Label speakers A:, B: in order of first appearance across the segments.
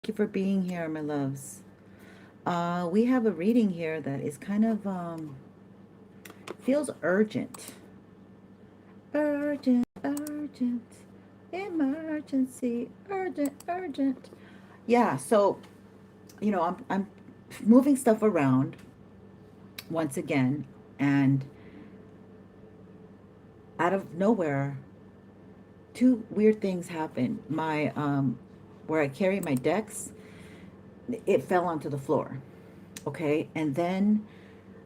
A: you for being here, my loves. We have a reading here that is kind of feels urgent. Urgent, urgent, emergency, urgent, urgent. Yeah, so I'm moving stuff around once again, and out of nowhere, two weird things happened. My where I carry my decks, it fell onto the floor. Okay, and then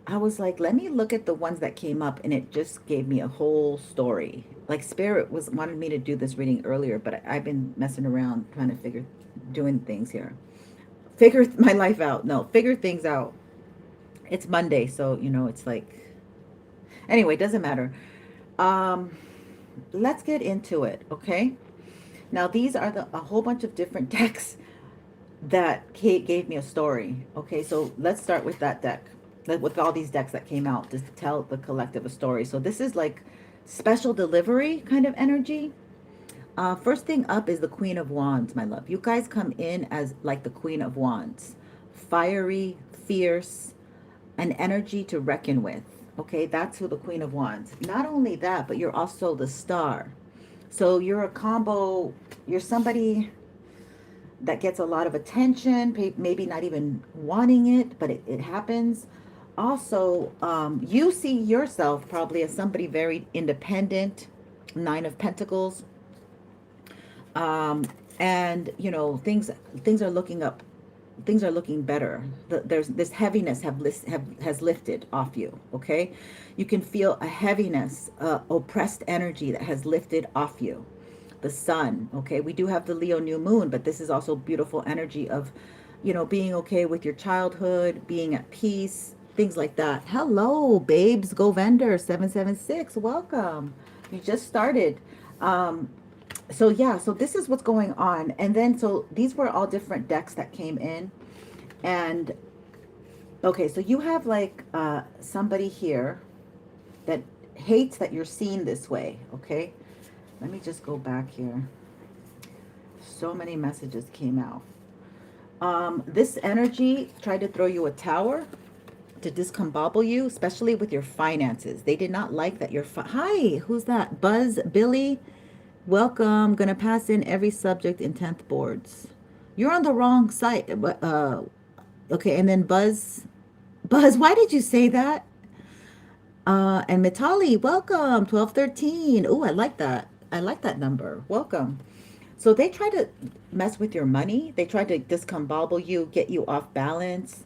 A: I was like, let me look at the ones that came up, and it just gave me a whole story. Like Spirit was wanted me to do this reading earlier, but I've been messing around trying to doing things here. Figure my life out. No, figure things out. It's Monday, so it's like anyway, doesn't matter. Um, let's get into it, okay? Now these are a whole bunch of different decks that Kate gave me a story. Okay, so let's start with that deck, with all these decks that came out to tell the collective a story. So this is like special delivery kind of energy. First thing up is the Queen of Wands, my love. You guys come in as like the Queen of Wands, fiery, fierce, an energy to reckon with. Okay, that's who the Queen of Wands. Not only that, but you're also the star. So you're a combo. You're somebody that gets a lot of attention, maybe not even wanting it, but it happens. Also, you see yourself probably as somebody very independent, Nine of Pentacles, um, and things are looking up, things are looking better. There's this heaviness has lifted off you. Okay, you can feel a heaviness, oppressed energy that has lifted off you. The sun. Okay, we do have the Leo new moon, but this is also beautiful energy of being okay with your childhood, being at peace, things like that. Hello babes, go vendor 776, welcome. You just started. So yeah, so this is what's going on. And then so these were all different decks that came in. And okay, so you have like somebody here that hates that you're seen this way. Okay, let me just go back here. So many messages came out. This energy tried to throw you a tower to discombobble you, especially with your finances. They did not like that hi, who's that? Buzz Billy, welcome. Gonna pass in every subject in 10th boards. You're on the wrong site. Okay, and then Buzz, why did you say that? And Mitali, welcome, 1213. Oh, I like that. I like that number. Welcome. So they try to mess with your money. They try to discombobble you, get you off balance,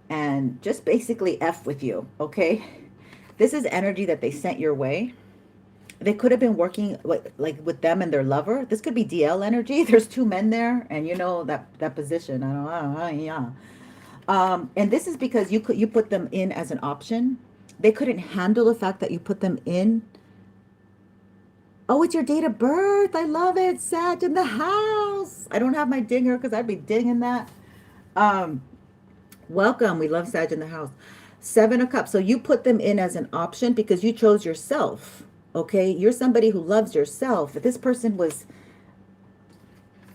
A: and just basically F with you, okay? This is energy that they sent your way. They could have been working with them and their lover. This could be DL energy. There's two men there, and that position. Yeah. And this is because you put them in as an option. They couldn't handle the fact that you put them in. Oh, it's your date of birth. I love it. Sag in the house. I don't have my dinger because I'd be dinging that. Um, Welcome. We love Sag in the house. Seven of Cups. So you put them in as an option because you chose yourself. Okay. You're somebody who loves yourself. If this person was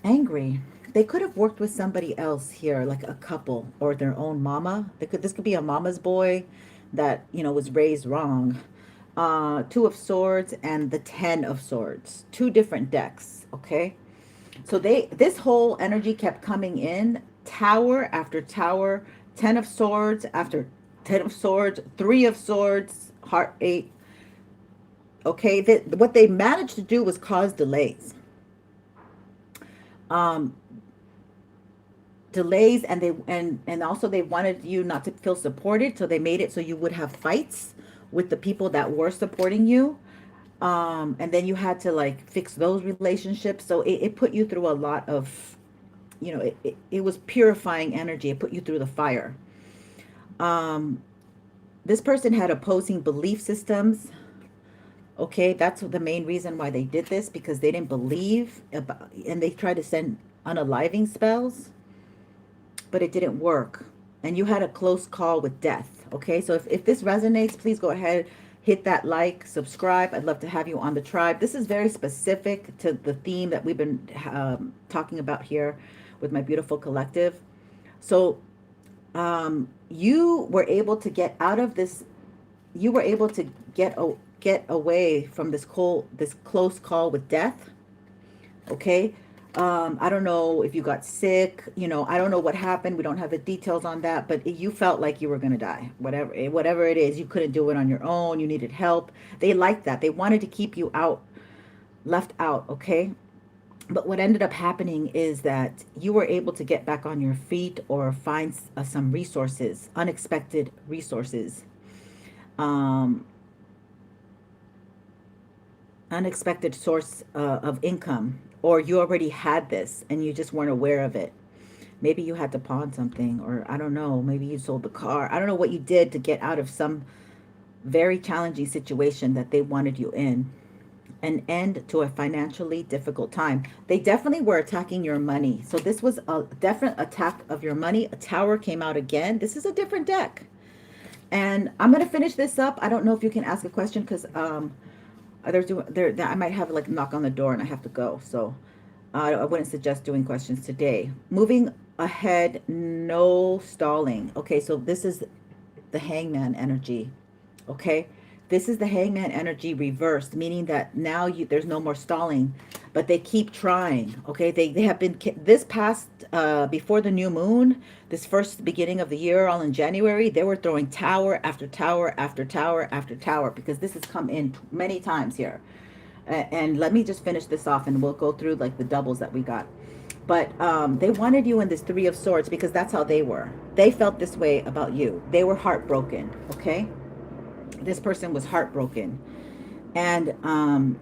A: angry, they could have worked with somebody else here, like a couple or their own mama. This could be a mama's boy that, was raised wrong. Two of Swords and the 10 of Swords. Two different decks. Okay. So this whole energy kept coming in, tower after tower, 10 of Swords after 10 of Swords, 3 of Swords, heart 8. Okay, what they managed to do was cause delays. Um, Delays, and and also they wanted you not to feel supported, so they made it so you would have fights with the people that were supporting you. And then you had to like fix those relationships. So it put you through a lot of, it was purifying energy. It put you through the fire. Um, this person had opposing belief systems. Okay, that's the main reason why they did this, because they didn't believe about, and they tried to send unaliving spells, but it didn't work. And you had a close call with death. Okay, so if this resonates, please go ahead, hit that like, subscribe. I'd love to have you on the tribe. This is very specific to the theme that we've been talking about here with my beautiful collective. So you were able to get out of this. You were able to get away from this close call with death. Okay. I don't know if you got sick, I don't know what happened. We don't have the details on that, but you felt like you were going to die. Whatever it is, you couldn't do it on your own. You needed help. They liked that. They wanted to keep you left out. Okay. But what ended up happening is that you were able to get back on your feet or find some resources, unexpected resources, um, unexpected source of income, or you already had this and you just weren't aware of it. Maybe you had to pawn something, or I don't know, maybe you sold the car. I don't know what you did to get out of some very challenging situation that they wanted you in. An end to a financially difficult time. They definitely were attacking your money. So this was a definite attack of your money. A tower came out again. This is a different deck. And I'm going to finish this up. I don't know if you can ask a question because I might have like knock on the door and I have to go. So I wouldn't suggest doing questions today. Moving ahead, no stalling. Okay, so this is the hangman energy. Okay, this is the hangman energy reversed, meaning that now there's no more stalling, but they keep trying. Okay, they have been this past before the new moon, this first beginning of the year, all in January, they were throwing tower after tower after tower after tower, because this has come in many times here. And let me just finish this off and we'll go through like the doubles that we got. But they wanted you in this Three of Swords because that's how they were. They felt this way about you. They were heartbroken. Okay, this person was heartbroken, and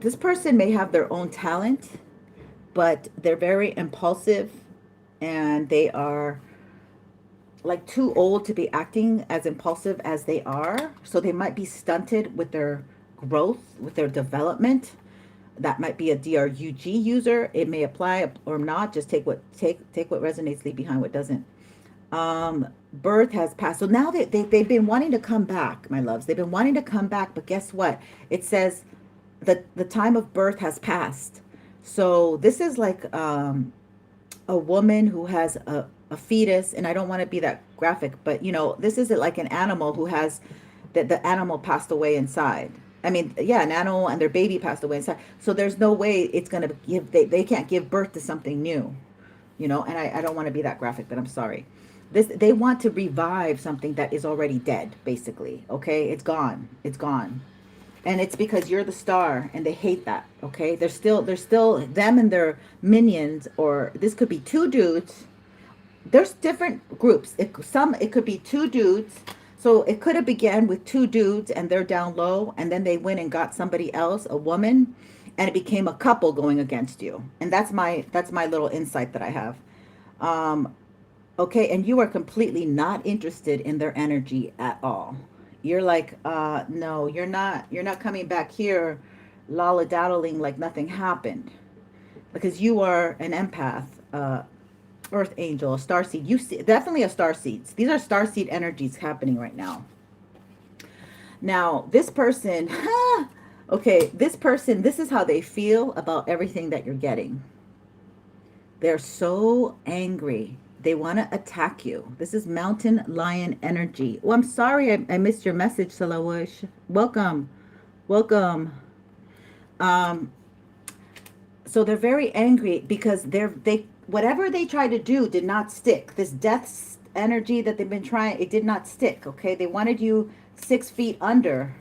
A: this person may have their own talent, but they're very impulsive, and they are like too old to be acting as impulsive as they are. So they might be stunted with their growth, with their development. That might be a DRUG user. It may apply or not. Just take what resonates, leave behind what doesn't. Birth has passed. So now they've been wanting to come back, my loves. They've been wanting to come back, but guess what? It says that the time of birth has passed. So this is like a woman who has a fetus, and I don't want to be that graphic, but this is like an animal who has the animal passed away inside. I mean, yeah, an animal and their baby passed away inside. So there's no way it's going to give, they can't give birth to something new, and I don't want to be that graphic, but I'm sorry. They want to revive something that is already dead, basically. Okay, it's gone. And it's because you're the star, and they hate that. Okay, they're still them and their minions, or this could be two dudes. There's different groups. It could be two dudes. So it could have began with two dudes and they're down low, and then they went and got somebody else, a woman, and it became a couple going against you. And that's my little insight that I have. Okay, and you are completely not interested in their energy at all. You're like, no, you're not coming back here lolladaddling like nothing happened, because you are an empath, earth angel, a starseed. You see, definitely a starseed. These are starseed energies happening right now. Now, this person, okay, this person, this is how they feel about everything that you're getting. They're so angry. They want to attack you. This is mountain lion energy. Oh, I'm sorry I missed your message, Salawish. Welcome. So they're very angry because whatever they tried to do did not stick. This death energy that they've been trying, it did not stick. Okay, they wanted you 6 feet under,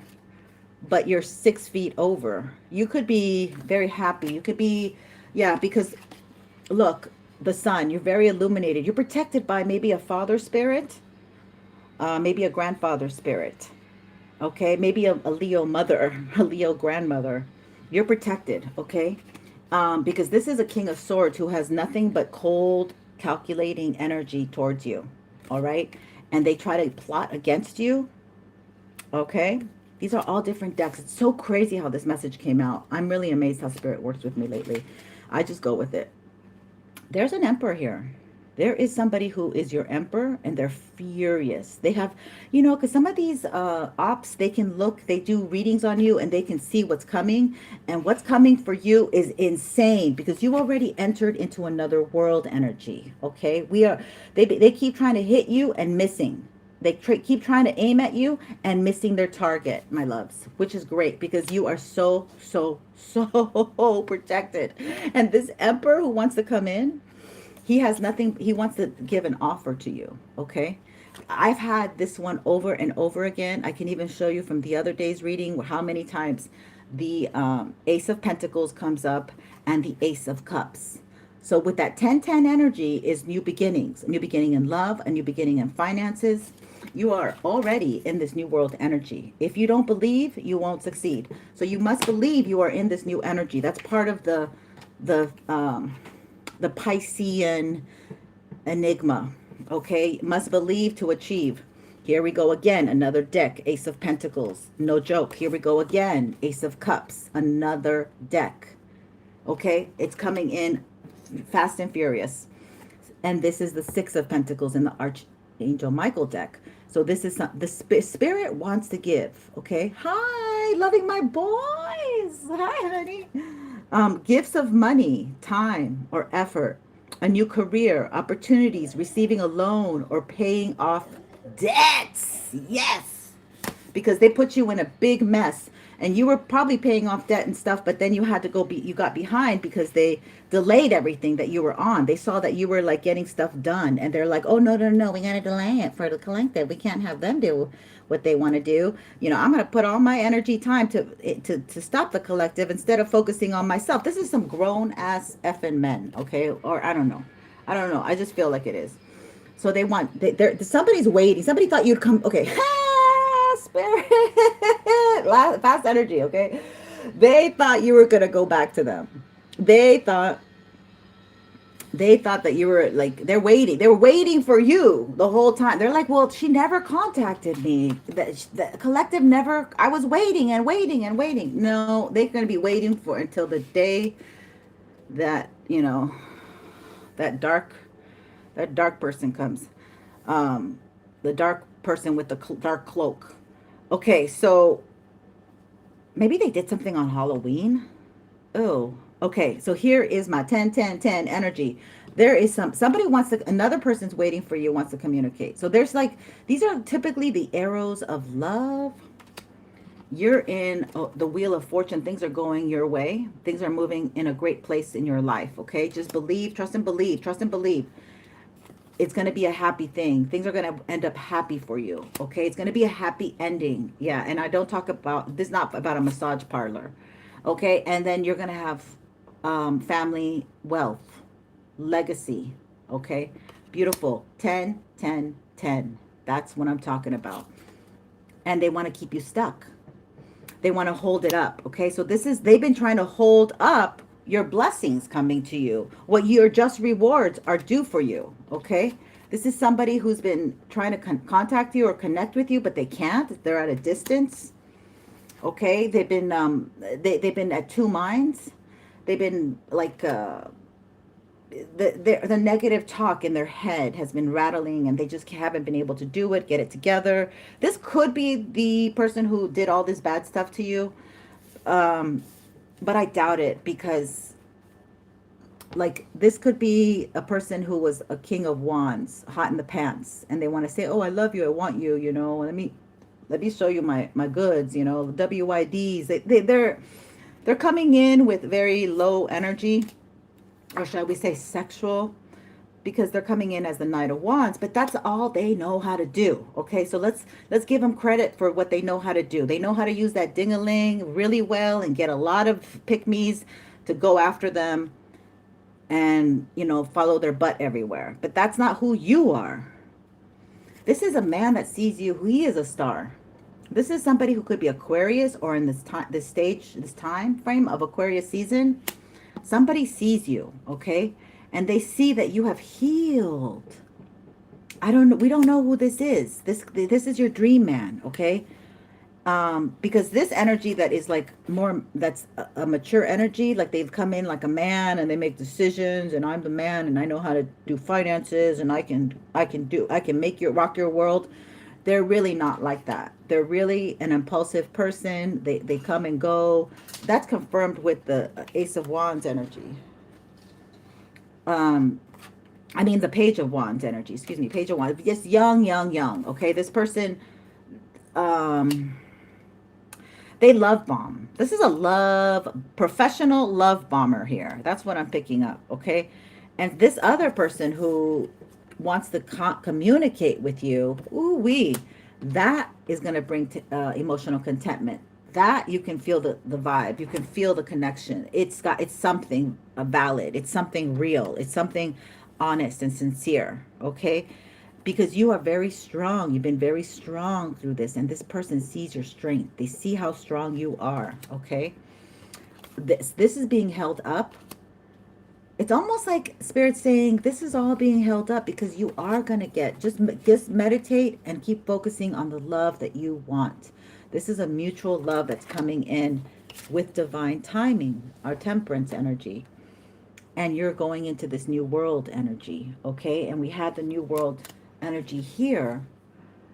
A: but you're 6 feet over. You could be very happy. You could be, yeah, because look, the sun, you're very illuminated. You're protected by maybe a father spirit, maybe a grandfather spirit. Okay, maybe a Leo mother, a Leo grandmother. You're protected, okay? Because this is a King of Swords who has nothing but cold, calculating energy towards you, all right? And they try to plot against you, okay? These are all different decks. It's so crazy how this message came out. I'm really amazed how Spirit works with me lately. I just go with it. There's an Emperor here. There is somebody who is your emperor and they're furious. They have, you know, because some of these ops, they can look, they do readings on you and they can see what's coming. And what's coming for you is insane because you already entered into another world energy. Okay. They keep trying to hit you and missing. Keep trying to aim at you and missing their target, my loves, which is great because you are so, so, so protected. And this emperor who wants to come in, he has nothing, he wants to give an offer to you, okay? I've had this one over and over again. I can even show you from the other day's reading how many times the Ace of Pentacles comes up and the Ace of Cups. So with that 10-10 energy is new beginnings, a new beginning in love, a new beginning in finances. You are already in this new world energy. If you don't believe, you won't succeed. So you must believe you are in this new energy. That's part of the Piscean enigma. Okay, must believe to achieve. Here we go again, another deck, Ace of Pentacles. No joke. Here we go again, Ace of Cups, another deck. Okay, it's coming in fast and furious. And this is the Six of Pentacles in the Archangel Michael deck. So this is the spirit wants to give. Okay, hi, loving my boys. Hi, honey. Gifts of money, time, or effort, a new career, opportunities, receiving a loan, or paying off debts. Yes, because they put you in a big mess and you were probably paying off debt and stuff, but then you had to you got behind because they delayed everything that you were on. They saw that you were like getting stuff done and they're like, oh, no, no, no, we got to delay it for the collective. We can't have them do what they want to do. You know, I'm going to put all my energy time to stop the collective instead of focusing on myself. This is some grown ass effing men. Okay. Or I don't know. I just feel like it is. So somebody's waiting. Somebody thought you'd come. Okay. Spirit. Fast energy. Okay. They thought you were going to go back to them. They thought that you were like, they were waiting for you the whole time. They're like, well, she never contacted me. The collective never, I was waiting and waiting and waiting. No, they're going to be waiting for until the day that, you know, that dark person comes. The dark person with the dark cloak. Okay. So maybe they did something on Halloween. Oh, okay. So here is my 10-10-10 energy. There is somebody another person's waiting for you, wants to communicate. So there's like, these are typically the arrows of love. You're in the wheel of fortune. Things are going your way. Things are moving in a great place in your life. Okay. Just believe, trust and believe, trust and believe. It's going to be a happy thing. Things are going to end up happy for you. Okay. It's going to be a happy ending. Yeah. And I don't talk about this, not about a massage parlor. Okay. And then you're going to have family wealth, legacy. Okay. Beautiful. 10, 10, 10. That's what I'm talking about. And they want to keep you stuck. They want to hold it up. Okay. So they've been trying to hold up your blessings coming to you. What your just rewards are due for you. Okay. This is somebody who's been trying to contact you or connect with you, but they can't. They're at a distance. Okay. They've been, they've been at two minds. They've been like, the negative talk in their head has been rattling and they just haven't been able to do it, get it together. This could be the person who did all this bad stuff to you. But I doubt it because like this could be a person who was a king of wands, hot in the pants, and they want to say, oh, I love you. I want you, you know, let me show you my goods, you know, WIDs. They're coming in with very low energy, or shall we say sexual, because they're coming in as the Knight of Wands, but that's all they know how to do. Okay, so let's give them credit for what they know how to do. They know how to use that ding-a-ling really well and get a lot of pick-me's to go after them and, you know, follow their butt everywhere. But that's not who you are. This is a man that sees you. He is a star. This is somebody who could be Aquarius, or in this time frame of Aquarius season. Somebody sees you, okay? And they see that you have healed. I don't know. We don't know who this is. This is your dream man, okay? Because this energy that is like more, that's a mature energy, like they've come in like a man and they make decisions, and I'm the man and I know how to do finances, and I can make you rock your world. They're really not like that. They're really an impulsive person. They come and go. That's confirmed with the Ace of Wands energy. Um, I mean the Page of Wands energy. Excuse me, Page of Wands. Just young, young, young. Okay, this person, um, they love bomb. This is a professional love bomber here. That's what I'm picking up. Okay, and this other person who wants to communicate with you, ooh wee, that is going to bring emotional contentment. That you can feel the vibe, you can feel the connection. It's something valid, it's something real, it's something honest and sincere. Okay, because you are very strong, you've been very strong through this, and this person sees your strength, they see how strong you are. Okay, this is being held up. It's almost like spirit saying this is all being held up because you are going to get, just meditate and keep focusing on the love that you want. This is a mutual love that's coming in with divine timing, our temperance energy. And you're going into this new world energy. Okay, and we had the new world energy here,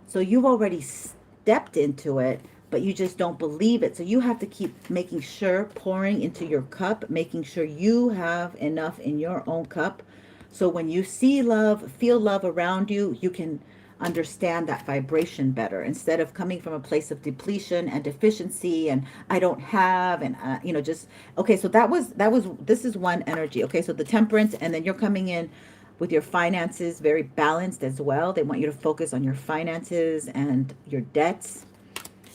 A: so you've already stepped into it, but you just don't believe it. So you have to keep making sure, pouring into your cup, making sure you have enough in your own cup. So when you see love, feel love around you, you can understand that vibration better, instead of coming from a place of depletion and deficiency and I don't have, and just okay. So this is one energy. Okay, so the temperance, and then you're coming in with your finances very balanced as well. They want you to focus on your finances and your debts,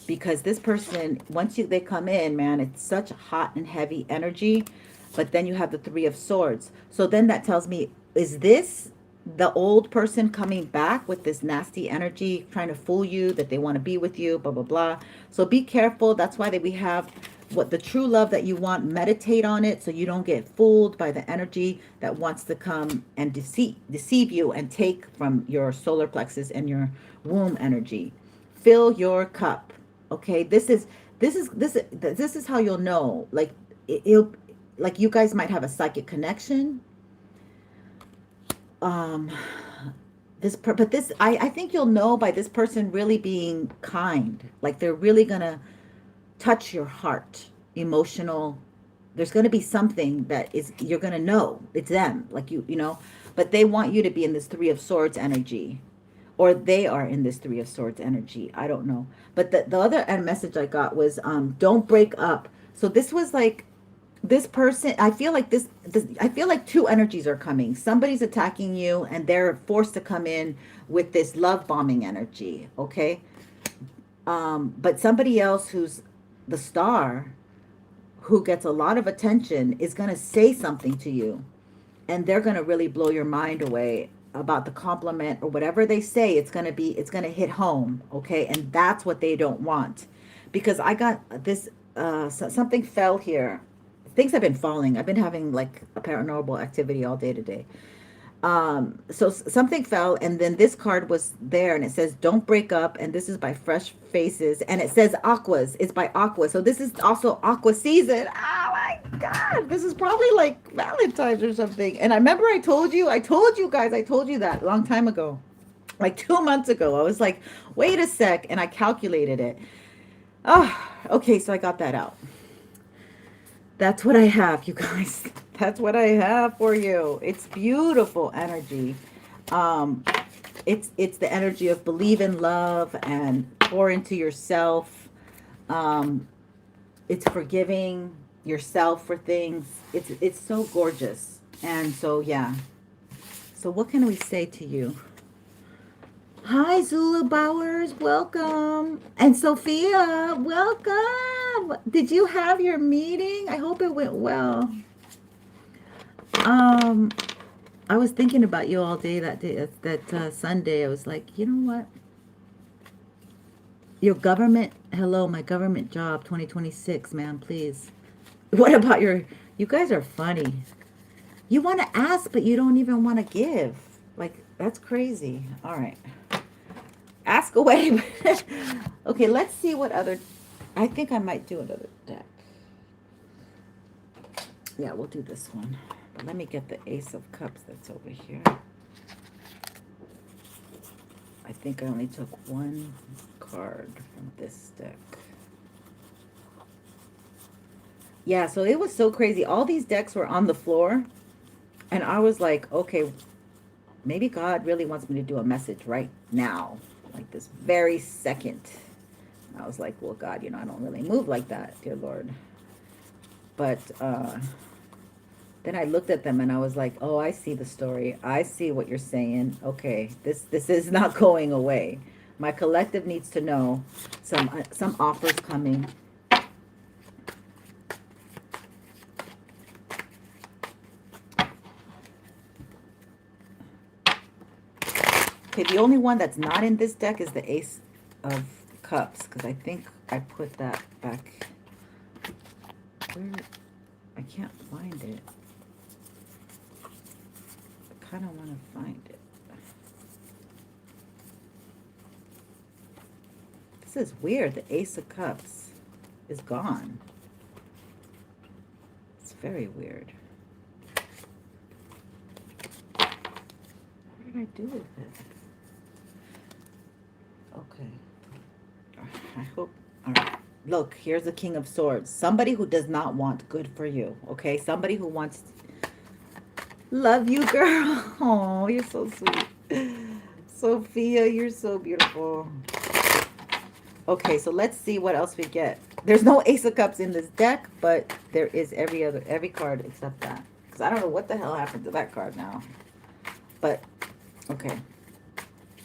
A: because this person, once they come in, man, it's such hot and heavy energy. But then you have the Three of Swords. So then that tells me, is this the old person coming back with this nasty energy, trying to fool you that they want to be with you, blah, blah, blah. So be careful. That's why we have what the true love that you want. Meditate on it so you don't get fooled by the energy that wants to come and deceive you and take from your solar plexus and your womb energy. Fill your cup. Okay, this is how you'll know. Like like you guys might have a psychic connection. I think you'll know by this person really being kind. Like they're really gonna touch your heart, emotional. There's gonna be something that is, you're gonna know it's them. Like but they want you to be in this Three of Swords energy, or they are in this Three of Swords energy. I don't know. But the other message I got was, don't break up. So this was like, this person, I feel like I feel like two energies are coming. Somebody's attacking you and they're forced to come in with this love bombing energy. Okay. But somebody else who's the star, who gets a lot of attention, is going to say something to you, and they're going to really blow your mind away about the compliment or whatever they say. It's going to hit home. Okay. And that's what they don't want, because I got this, something fell here. Things have been falling. I've been having like a paranormal activity all day today. So something fell, and then this card was there, and it says don't break up, and this is by Fresh Faces, and it says Aquas. It's by Aqua. So this is also Aqua season. Oh my God, this is probably like Valentine's or something. And I remember I told you that a long time ago, like 2 months ago. I was like, wait a sec, and I calculated it. Oh, okay, so I got that out. That's what I have, you guys. That's what I have for you. It's beautiful energy. It's the energy of believe in love and pour into yourself. It's forgiving yourself for things. It's so gorgeous. And so yeah. So what can we say to you? Hi, Zulu Bowers, welcome. And Sophia, welcome. Did you have your meeting? I hope it went well. I was thinking about you all day that Sunday. I was like, you know what? Your government, hello, my government job, 2026, man, please. What about you guys are funny. You want to ask, but you don't even want to give. Like, that's crazy. All right. Ask away. Okay, let's see what other. I think I might do another deck. Yeah, we'll do this one. But let me get the Ace of Cups that's over here. I think I only took one card from this deck. Yeah, so it was so crazy. All these decks were on the floor. And I was like, okay, maybe God really wants me to do a message right now. Like this very second. I was like, well, God, I don't really move like that, dear Lord. But then I looked at them and I was like, oh, I see the story. I see what you're saying. Okay, this is not going away. My collective needs to know some offers coming. Okay, the only one that's not in this deck is the Ace of Cups, because I think I put that back. Where? I can't find it. I kind of want to find it. This is weird. The Ace of Cups is gone. It's very weird. What did I do with it? Okay. I hope. All right. Look, here's the King of Swords. Somebody who does not want good for you. Okay. Somebody who wants. Love you, girl. Oh, you're so sweet. Sophia, you're so beautiful. Okay, so let's see what else we get. There's no Ace of Cups in this deck, but there is every card except that. Because I don't know what the hell happened to that card now. But, okay.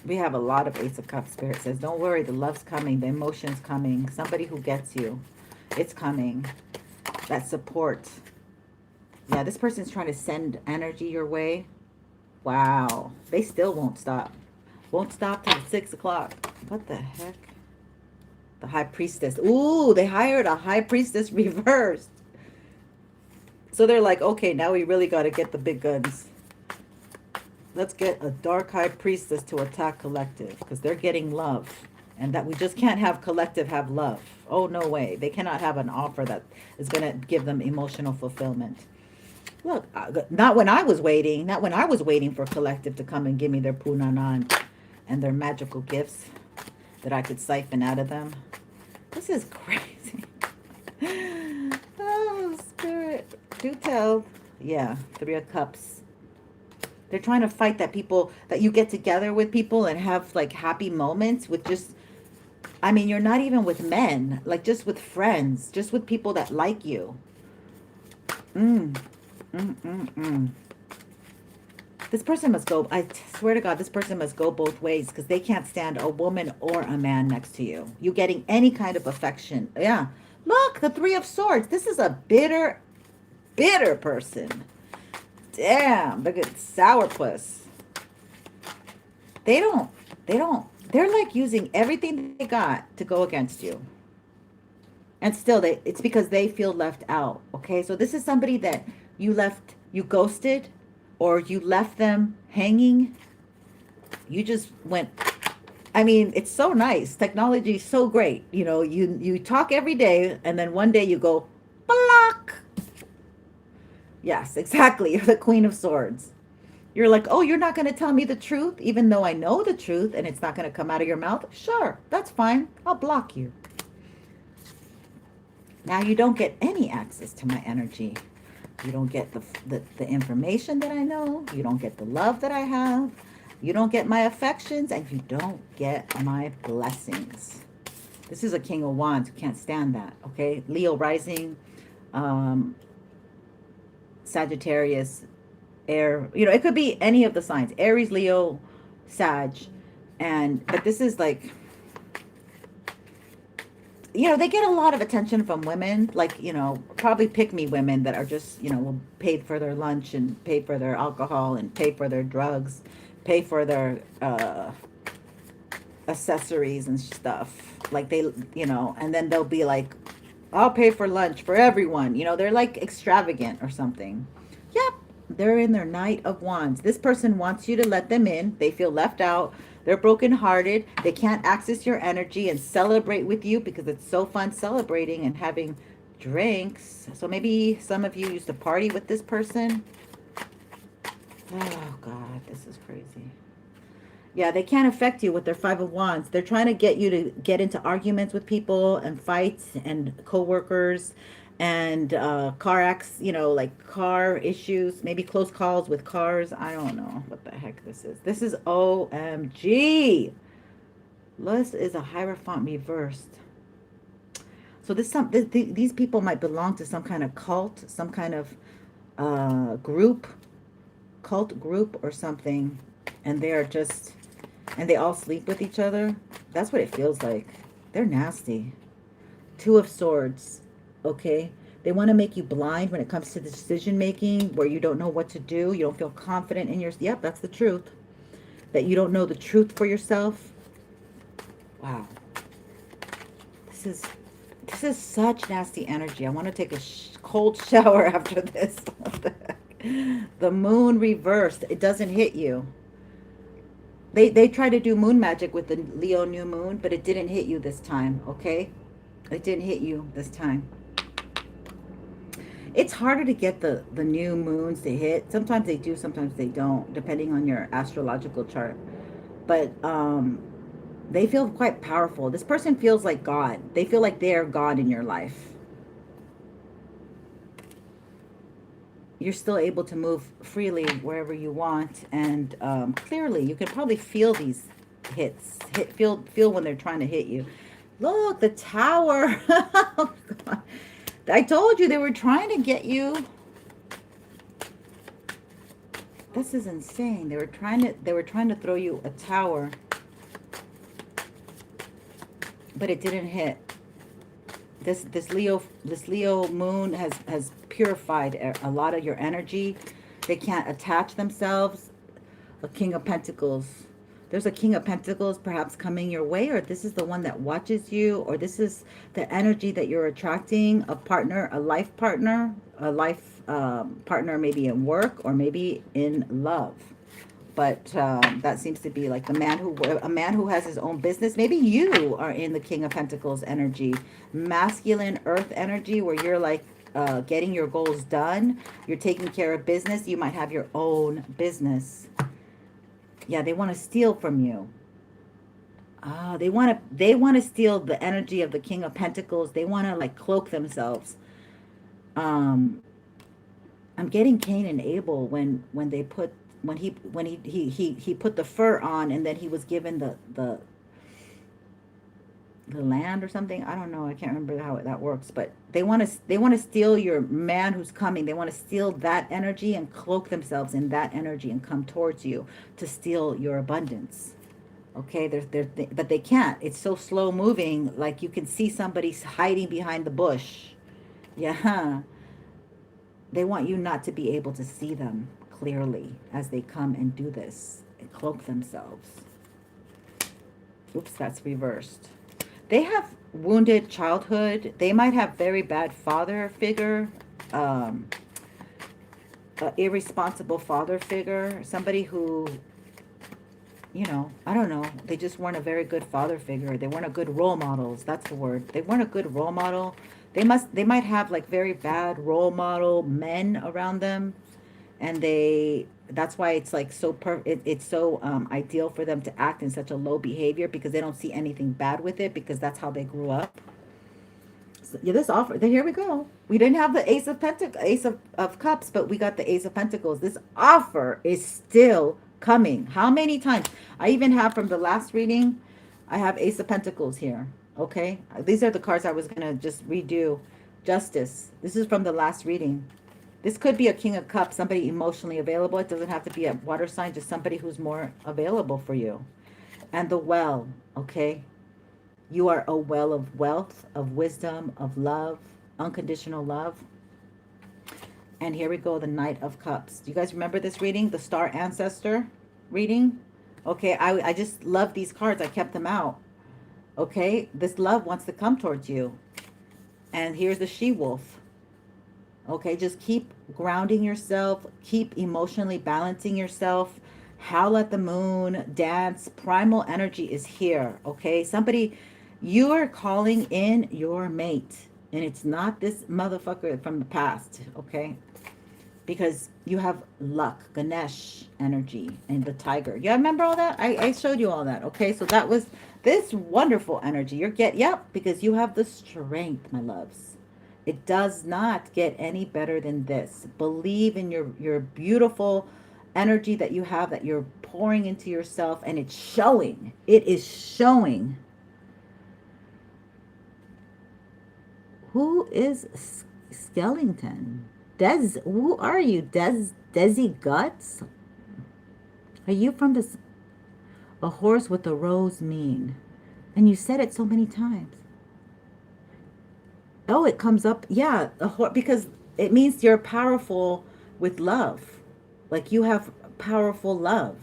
A: We have a lot of Ace of Cups. Spirit says, don't worry, the love's coming, the emotion's coming. Somebody who gets you. It's coming. That support. Yeah, this person's trying to send energy your way. Wow. They still won't stop. Won't stop till 6 o'clock. What the heck? The High Priestess. Ooh, they hired a High Priestess reversed. So they're like, okay, now we really got to get the big guns. Let's get a Dark High Priestess to attack collective, because they're getting love. And that we just can't have collective have love. Oh, no way. They cannot have an offer that is going to give them emotional fulfillment. Look, not when I was waiting. Not when I was waiting for collective to come and give me their punanan and their magical gifts that I could siphon out of them. This is crazy. Oh, Spirit. Do tell. Yeah, 3 of Cups. They're trying to fight that you get together with people and have like happy moments with just, I mean, you're not even with men, like just with friends, just with people that like you. This person must go, I swear to God, this person must go both ways, because they can't stand a woman or a man next to you. You getting any kind of affection. Yeah. Look, the 3 of Swords. This is a bitter, bitter person. Damn, look at sourpuss. They're like using everything they got to go against you. And still, it's because they feel left out, okay? So this is somebody that you ghosted, or you left them hanging. You just went, I mean, it's so nice. Technology is so great. You talk every day, and then one day you go, block. Yes, exactly. You're the Queen of Swords. You're like, oh, you're not going to tell me the truth, even though I know the truth, and it's not going to come out of your mouth? Sure, that's fine. I'll block you. Now you don't get any access to my energy. You don't get the information that I know. You don't get the love that I have. You don't get my affections, and you don't get my blessings. This is a King of Wands. You can't stand that, okay? Leo rising, Sagittarius, air. It could be any of the signs. Aries, Leo, Sag. But this is like, they get a lot of attention from women, like, probably pick-me women that are just, paid for their lunch and pay for their alcohol and pay for their drugs, pay for their accessories and stuff. Like and then they'll be like, I'll pay for lunch for everyone. They're like extravagant or something. Yep, they're in their Knight of Wands. This person wants you to let them in. They feel left out. They're brokenhearted. They can't access your energy and celebrate with you because it's so fun celebrating and having drinks. So maybe some of you used to party with this person. Oh, God, this is crazy. Yeah, they can't affect you with their Five of Wands. They're trying to get you to get into arguments with people and fights and coworkers and like car issues, maybe close calls with cars. I don't know what the heck this is. This is OMG. This is a Hierophant reversed. So these people might belong to some kind of cult, some kind of cult group or something, and they all sleep with each other. That's what it feels like. They're nasty. Two of Swords, okay? They want to make you blind when it comes to the decision making, where you don't know what to do. You don't feel confident in yep, that's the truth. That you don't know the truth for yourself. Wow. This is such nasty energy. I want to take a cold shower after this. What the heck? The Moon reversed. It doesn't hit you. They try to do moon magic with the Leo new moon, but it didn't hit you this time, okay? It didn't hit you this time. It's harder to get the new moons to hit. Sometimes they do, sometimes they don't, depending on your astrological chart. But they feel quite powerful. This person feels like God. They feel like they're God in your life. You're still able to move freely wherever you want, and clearly you can probably feel these hits. Feel when they're trying to hit you. Look, the Tower. Oh, God. I told you they were trying to get you. This is insane. They were trying to throw you a tower, but it didn't hit. This Leo moon has purified a lot of your energy. They can't attach themselves. A King of Pentacles. There's a King of Pentacles perhaps coming your way, or this is the one that watches you, or this is the energy that you're attracting, a partner, a life partner, partner maybe in work or maybe in love. But that seems to be like a man who has his own business. Maybe you are in the King of Pentacles energy, masculine earth energy, where you're like getting your goals done. You're taking care of business. You might have your own business. Yeah, they want to steal from you. They want to steal the energy of the King of Pentacles. They want to like cloak themselves. I'm getting Cain and Abel when he put the fur on, and then he was given the land or something. I don't know. I can't remember how that works, but they want to steal your man who's coming. They want to steal that energy and cloak themselves in that energy and come towards you to steal your abundance. Okay, but they can't. It's so slow moving. Like you can see somebody hiding behind the bush. Yeah. They want you not to be able to see them clearly as they come and do this and cloak themselves. Oops, that's reversed. They have wounded childhood. They might have very bad father figure, irresponsible father figure, somebody who, I don't know. They just weren't a very good father figure. They weren't a good role models. That's the word. They weren't a good role model. They might have like very bad role model men around them, and that's why it's like it's so ideal for them to act in such a low behavior, because they don't see anything bad with it, because that's how they grew up. So, yeah, this offer, here we go. We didn't have the Ace of Cups, but we got the Ace of Pentacles. This offer is still coming. How many times? I even have from the last reading, I have Ace of Pentacles here. Okay, these are the cards I was gonna just redo. Justice. This is from the last reading. This could be a King of Cups, somebody emotionally available. It doesn't have to be a water sign, just somebody who's more available for you. And the Well, okay? You are a well of wealth, of wisdom, of love, unconditional love. And here we go, the Knight of Cups. Do you guys remember this reading? The Star Ancestor reading? Okay, I just love these cards. I kept them out. Okay, this love wants to come towards you. And here's the She-Wolf. Okay, just keep grounding yourself, keep emotionally balancing yourself. Howl at the moon, dance. Primal energy is here. Okay, somebody, you are calling in your mate, and it's not this motherfucker from the past. Okay, because you have luck, Ganesh energy, and the tiger. Yeah, remember all that? I showed you all that. Okay, so that was this wonderful energy. Yep, because you have the strength, my loves. It does not get any better than this. Believe in your beautiful energy that you have, that you're pouring into yourself, and it's showing. It is showing. Who is Skellington? Who are you? Desi Guts? Are you from this? A horse with a rose mane. And you said it so many times. Oh, it comes up. Yeah, because it means you're powerful with love. Like you have powerful love.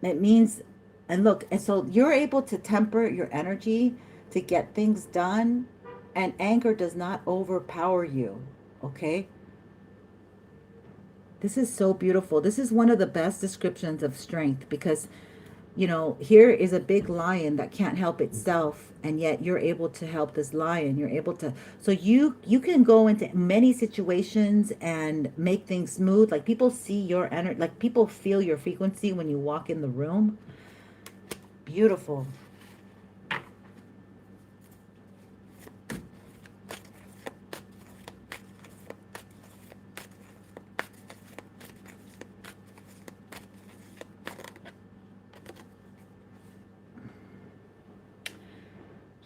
A: It means, and look, and so you're able to temper your energy to get things done, and anger does not overpower you. Okay? This is so beautiful. This is one of the best descriptions of strength because, you know, here is a big lion that can't help itself, and yet you're able to help this lion. You're able to, so you can go into many situations and make things smooth. Like people see your energy, like people feel your frequency when you walk in the room. Beautiful.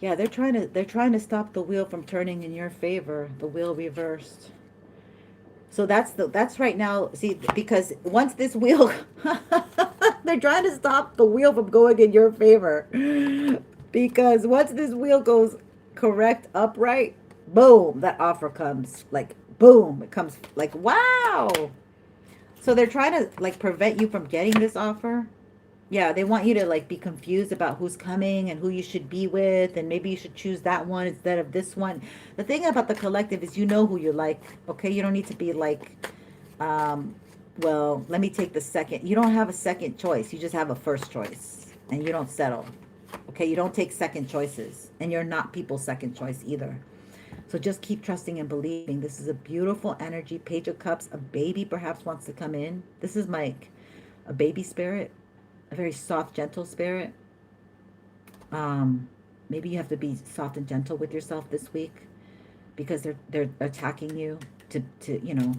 A: Yeah, they're trying to stop the wheel from turning in your favor, the wheel reversed. So that's right now. See, because once this wheel, they're trying to stop the wheel from going in your favor. Because once this wheel goes correct, upright, boom, that offer comes. Like boom, it comes like wow. So they're trying to like prevent you from getting this offer. Yeah, they want you to like be confused about who's coming and who you should be with, and maybe you should choose that one instead of this one. The thing about the collective is you know who you like, okay? You don't need to be like, um, well, let me take the second. You don't have a second choice. You just have a first choice, and you don't settle. Okay, you don't take second choices, and you're not people's second choice either. So just keep trusting and believing. This is a beautiful energy. Page of Cups. A baby perhaps wants to come in. This is like a baby spirit, a very soft, gentle spirit. Um, Maybe you have to be soft and gentle with yourself this week because they're attacking you to you know,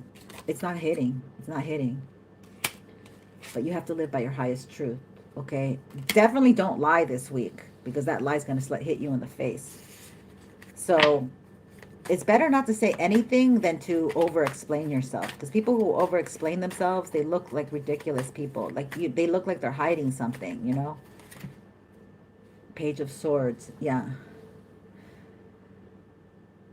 A: it's not hitting. It's not hitting. But you have to live by your highest truth. Okay? Definitely don't lie this week because that lie's gonna hit you in the face. So it's better not to say anything than to over-explain yourself. Because people who over-explain themselves, they look like ridiculous people. Like they look like they're hiding something, you know? Page of Swords, yeah.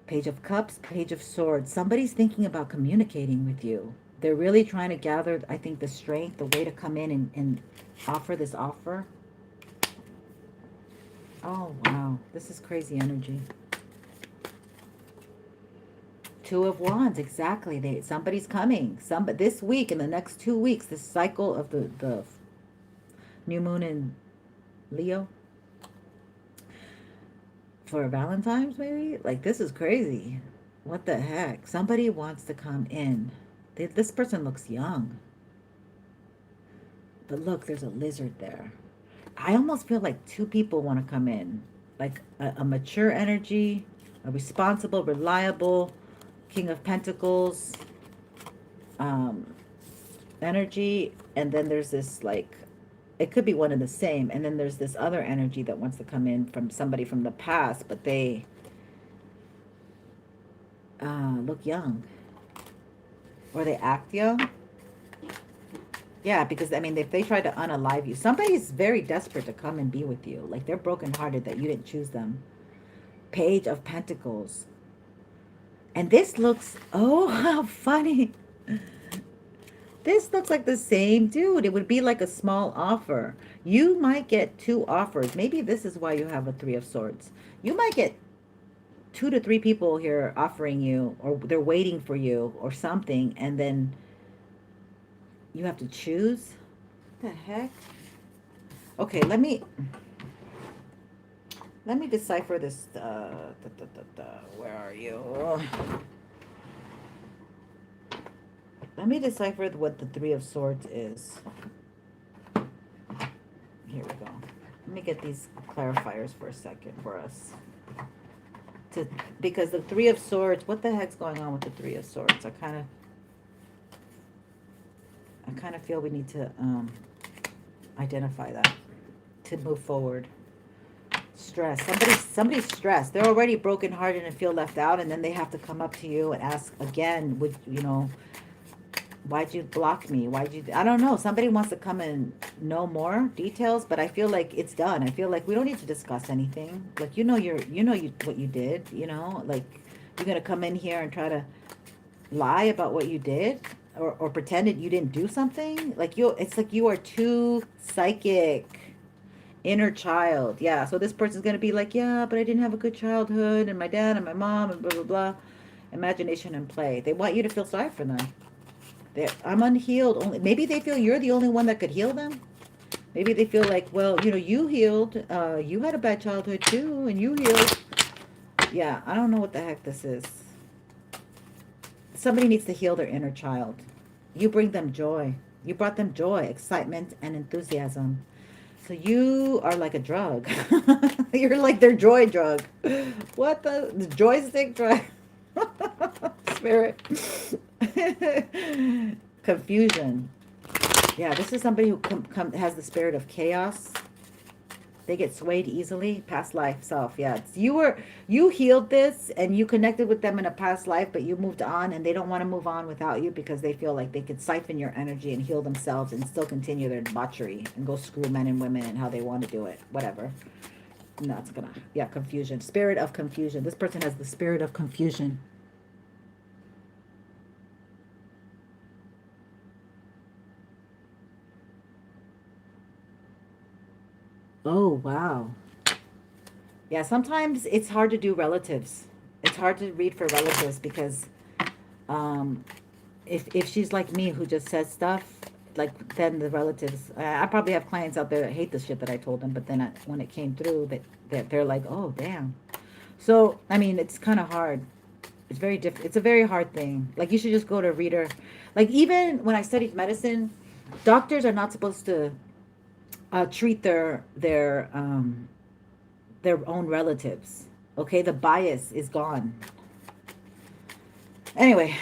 A: Page of Cups, Page of Swords. Somebody's thinking about communicating with you. They're really trying to gather, I think, the strength, the way to come in and offer this offer. Oh, wow. This is crazy energy. Two of Wands, exactly. Somebody's coming. This week, in the next 2 weeks, this cycle of the new moon in Leo. For Valentine's, maybe? Like, this is crazy. What the heck? Somebody wants to come in. This person looks young. But look, there's a lizard there. I almost feel like two people want to come in. Like a mature energy, a responsible, reliable King of Pentacles energy. And then there's this, like, it could be one and the same. And then there's this other energy that wants to come in from somebody from the past, but they look young. Or they act young. Yeah, because, I mean, if they try to unalive you, somebody's very desperate to come and be with you. Like, they're brokenhearted that you didn't choose them. Page of Pentacles. And this looks, oh, how funny. This looks like the same dude. It would be like a small offer. You might get two offers. Maybe this is why you have a Three of Swords. You might get 2 to 3 people here offering you, or they're waiting for you or something, and then you have to choose. What the heck? Okay, let me decipher this. Where are you? Let me decipher what the Three of Swords is. Here we go. Let me get these clarifiers for a second for us. Because the Three of Swords, what the heck's going on with the Three of Swords? I kind of feel we need to identify that to move forward. Stress. Somebody's stressed. They're already brokenhearted and feel left out, and then they have to come up to you and ask again, would you know, why'd you block me? I don't know. Somebody wants to come and know more details, but I feel like it's done. I feel like we don't need to discuss anything. Like, what you did, like, you're going to come in here and try to lie about what you did, or pretend that you didn't do something. Like, it's like you are too psychic. Inner child. Yeah. So this person's going to be like, yeah, but I didn't have a good childhood, and my dad and my mom and blah, blah, blah. Imagination and play. They want you to feel sorry for them. I'm unhealed. Only maybe they feel you're the only one that could heal them. Maybe they feel like, well, you healed. You had a bad childhood too, and you healed. Yeah, I don't know what the heck this is. Somebody needs to heal their inner child. You bring them joy. You brought them joy, excitement, and enthusiasm. So you are like a drug. You're like their joy drug. What the joystick drug? Spirit. Confusion. Yeah, this is somebody who has the spirit of chaos. They get swayed easily. Past life self. Yeah, you healed this and you connected with them in a past life, but you moved on, and they don't want to move on without you because they feel like they could siphon your energy and heal themselves and still continue their debauchery and go screw men and women and how they want to do it. Whatever. No, it's gonna. Yeah, confusion. Spirit of confusion. This person has the spirit of confusion. Oh, wow. Yeah, sometimes it's hard to do relatives. It's hard to read for relatives because um, if she's like me who just says stuff, like then the relatives, I probably have clients out there that hate the shit that I told them, but then when it came through, that they're like, oh, damn. So, I mean, it's kind of hard. It's very different. It's a very hard thing. Like, you should just go to a reader. Like, even when I studied medicine, doctors are not supposed to treat their own relatives. Okay, the bias is gone. Anyway,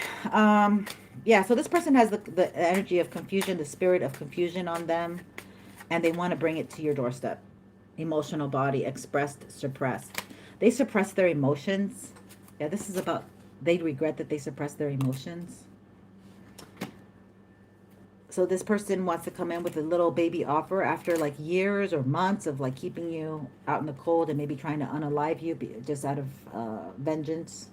A: yeah. So this person has the energy of confusion, the spirit of confusion on them, and they want to bring it to your doorstep. Emotional body, expressed, suppressed. They suppress their emotions. Yeah, this is about they regret that they suppress their emotions. So this person wants to come in with a little baby offer after like years or months of like keeping you out in the cold and maybe trying to unalive you just out of vengeance,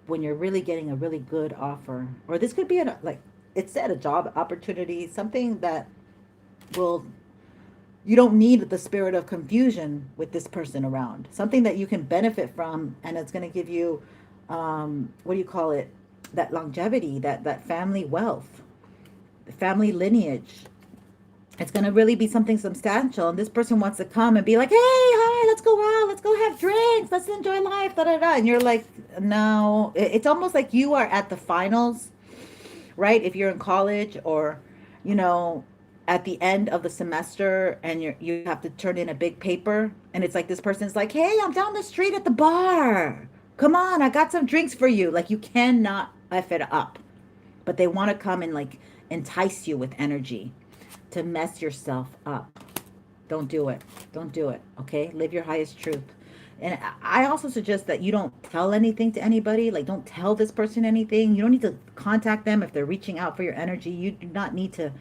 A: when you're really getting a really good offer. Or this could be like it said, a job opportunity, something that will, you don't need the spirit of confusion with this person around. Something that you can benefit from, and it's going to give you, what do you call it? That longevity, that family wealth, family lineage. It's going to really be something substantial, and this person wants to come and be like, hey, hi, let's go out, let's go have drinks, let's enjoy life, da da da. And you're like, no. It's almost like you are at the finals, right? If you're in college, or at the end of the semester, and you have to turn in a big paper, and it's like this person's like, hey, I'm down the street at the bar, come on, I got some drinks for you. Like, you cannot F it up, but they want to come and like entice you with energy to mess yourself up. Don't do it. Don't do it. Okay? Live your highest truth. And I also suggest that you don't tell anything to anybody. Like, don't tell this person anything. You don't need to contact them if they're reaching out for your energy. You do not need to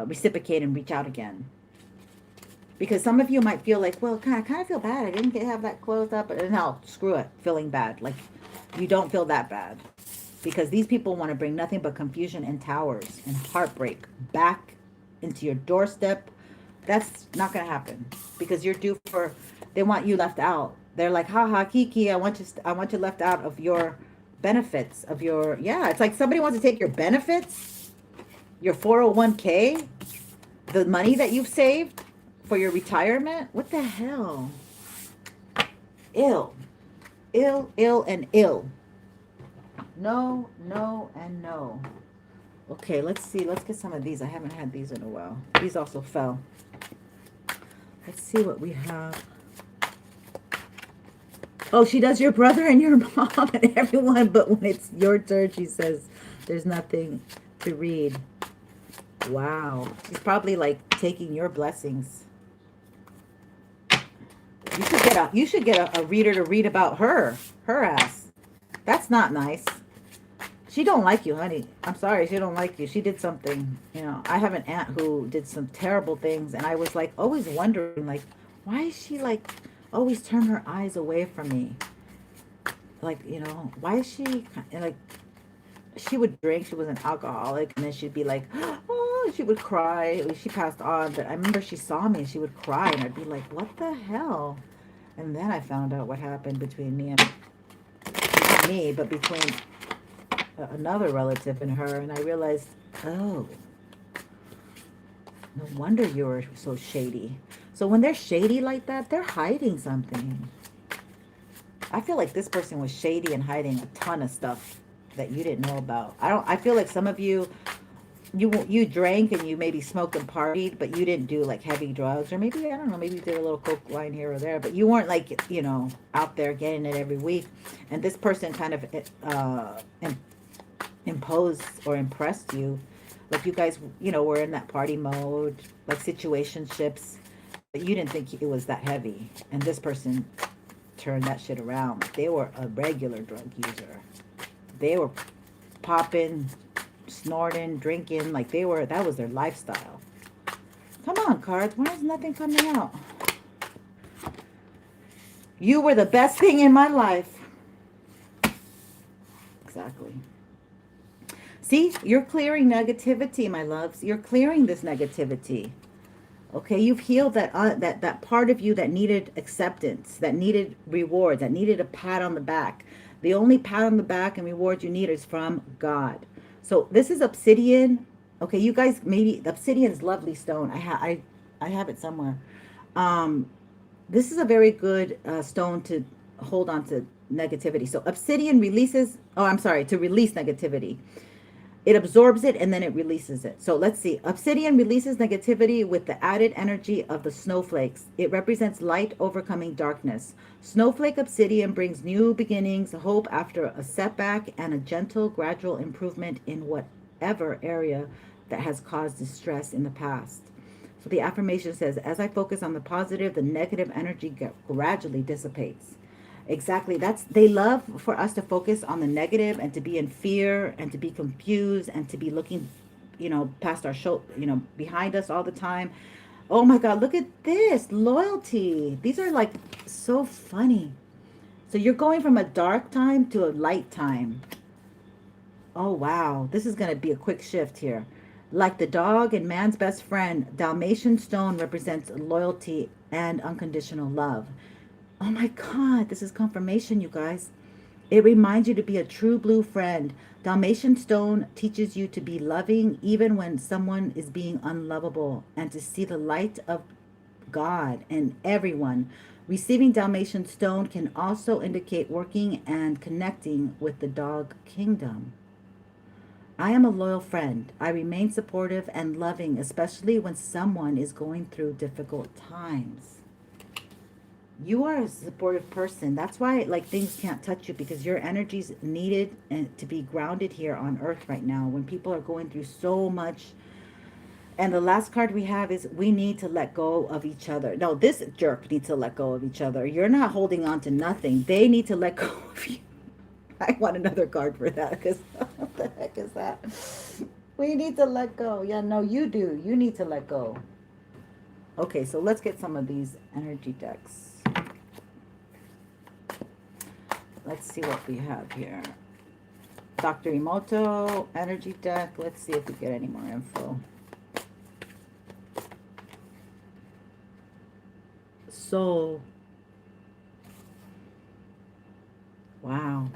A: reciprocate and reach out again. Because some of you might feel like, well, I kind of feel bad. I didn't have that closed up. But no, screw it. Feeling bad. Like, you don't feel that bad. Because these people want to bring nothing but confusion and towers and heartbreak back into your doorstep. That's not going to happen, because you're due for, they want you left out. They're like, haha, Kiki, I want you left out of your benefits of your, yeah, it's like somebody wants to take your benefits, your 401k, the money that you've saved for your retirement. What the hell? Ill, ill, and ill. No, no, and no. Okay, let's see. Let's get some of these. I haven't had these in a while. These also fell. Let's see what we have. Oh, she does your brother and your mom and everyone, but when it's your turn, she says there's nothing to read. Wow. She's probably like taking your blessings. You should get a reader to read about her ass. That's not nice. She don't like you, honey. I'm sorry, she don't like you. She did something, you know. I have an aunt who did some terrible things, and I was like always wondering, like, why is she like always turn her eyes away from me? Like, you know, why is she like? She would drink. She was an alcoholic, and then she'd be like, oh, she would cry. She passed on, but I remember she saw me, and she would cry, and I'd be like, what the hell? And then I found out what happened between me and not me, but between another relative and her, and I realized, oh, no wonder you were so shady. So when they're shady like that, they're hiding something. I feel like this person was shady and hiding a ton of stuff that you didn't know about. I feel like some of you drank and you maybe smoked and partied, but you didn't do like heavy drugs, or maybe, I don't know, maybe you did a little coke line here or there, but you weren't like, you know, out there getting it every week. And this person kind of imposed or impressed you, like you guys, you know, were in that party mode, like situationships, but you didn't think it was that heavy, and this person turned that shit around. Like they were a regular drug user. They were popping, snorting, drinking, like that was their lifestyle. Come on, cards, why is nothing coming out? You were the best thing in my life. Exactly. See, you're clearing negativity, my loves. You're clearing this negativity. Okay, you've healed that part of you that needed acceptance, that needed reward, that needed a pat on the back. The only pat on the back and reward you need is from God. So this is obsidian. Okay, you guys, maybe the obsidian is lovely stone. I have it somewhere. This is a very good stone to hold on to negativity. So obsidian releases, oh, I'm sorry, to release negativity. It absorbs it and then it releases it. So let's see. Obsidian releases negativity with the added energy of the snowflakes. It represents light overcoming darkness. Snowflake obsidian brings new beginnings, hope after a setback, and a gentle, gradual improvement in whatever area that has caused distress in the past. So the affirmation says, as I focus on the positive, the negative energy gradually dissipates. Exactly. They love for us to focus on the negative and to be in fear and to be confused and to be looking, you know, past our show, you know, behind us all the time. Oh my God, look at this. Loyalty. These are like so funny. So you're going from a dark time to a light time. Oh wow. This is going to be a quick shift here. Like the dog and man's best friend, Dalmatian stone represents loyalty and unconditional love. Oh my God, this is confirmation, you guys. It reminds you to be a true blue friend. Dalmatian stone teaches you to be loving even when someone is being unlovable, and to see the light of God in everyone. Receiving Dalmatian stone can also indicate working and connecting with the dog kingdom. I am a loyal friend. I remain supportive and loving, especially when someone is going through difficult times. You are a supportive person. That's why like things can't touch you, because your energy's needed and to be grounded here on earth right now when people are going through so much. And the last card we have is we need to let go of each other. No, this jerk needs to let go of each other. You're not holding on to nothing. They need to let go of you. I want another card for that, because what the heck is that? We need to let go. Yeah, no, you do. You need to let go. Okay, so let's get some of these energy decks. Let's see what we have here. Dr. Emoto, energy deck. Let's see if we get any more info. Soul. Wow.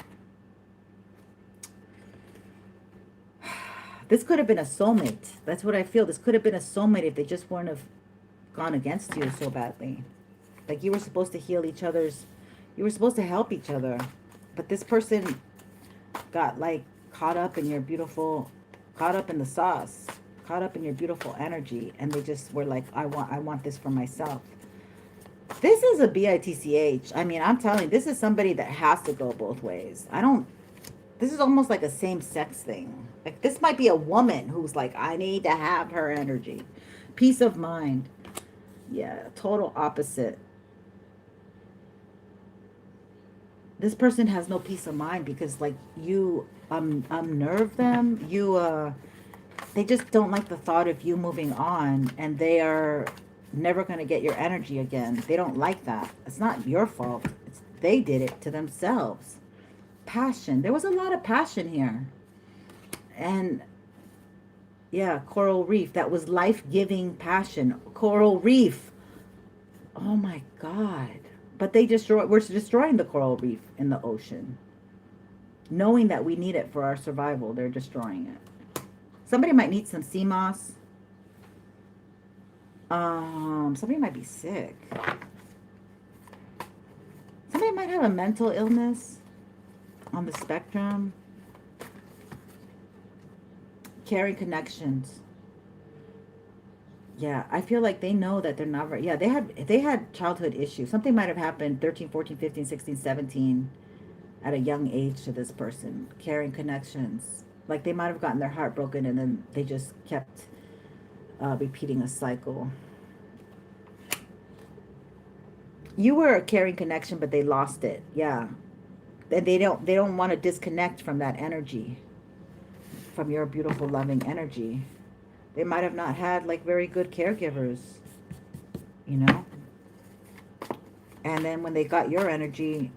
A: This could have been a soulmate. That's what I feel. This could have been a soulmate if they just weren't have gone against you so badly. Like you were supposed to heal each other's, you were supposed to help each other. But this person got like caught up in your beautiful, caught up in the sauce, caught up in your beautiful energy. And they just were like, I want this for myself. This is a bitch. I mean, I'm telling you, this is somebody that has to go both ways. I don't, this is almost like a same-sex thing. Like, this might be a woman who's like, I need to have her energy. Peace of mind. Yeah, total opposite. This person has no peace of mind because, like, you unnerve them. They just don't like the thought of you moving on, and they are never going to get your energy again. They don't like that. It's not your fault. They did it to themselves. Passion. There was a lot of passion here. And yeah, coral reef. That was life-giving passion. Coral reef. Oh my God. But we're destroying the coral reef in the ocean. Knowing that we need it for our survival, they're destroying it. Somebody might need some sea moss. Somebody might be sick. Somebody might have a mental illness on the spectrum. Caring connections. Yeah, I feel like they know that they're not right. Yeah, they had childhood issues. Something might have happened 13, 14, 15, 16, 17 at a young age to this person. Caring connections. Like they might have gotten their heart broken and then they just kept repeating a cycle. You were a caring connection, but they lost it. Yeah. And they don't want to disconnect from that energy, from your beautiful loving energy. They might have not had like very good caregivers, you know. And then when they got your energy,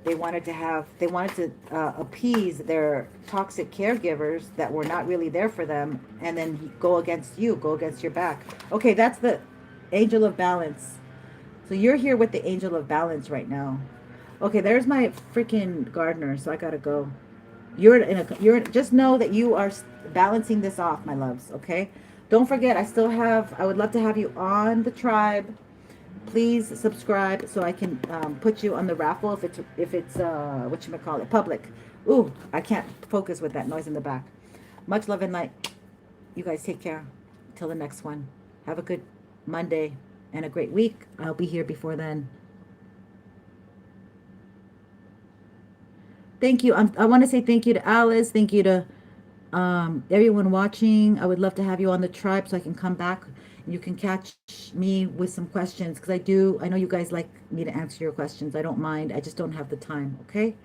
A: they wanted to appease their toxic caregivers that were not really there for them, and then go against your back. Okay, that's the angel of balance. So you're here with the angel of balance right now. Okay, there's my freaking gardener, so I gotta go. Just know that you are balancing this off, my loves. Okay, don't forget, I would love to have you on the tribe. Please subscribe so I can put you on the raffle if it's whatchamacallit, public. Ooh, I can't focus with that noise in the back. Much love and light. You guys take care. Till the next one. Have a good Monday and a great week. I'll be here before then. Thank you. I want to say thank you to Alice. Thank you to everyone watching. I would love to have you on the tribe so I can come back and you can catch me with some questions because I know you guys like me to answer your questions. I don't mind. I just don't have the time. Okay.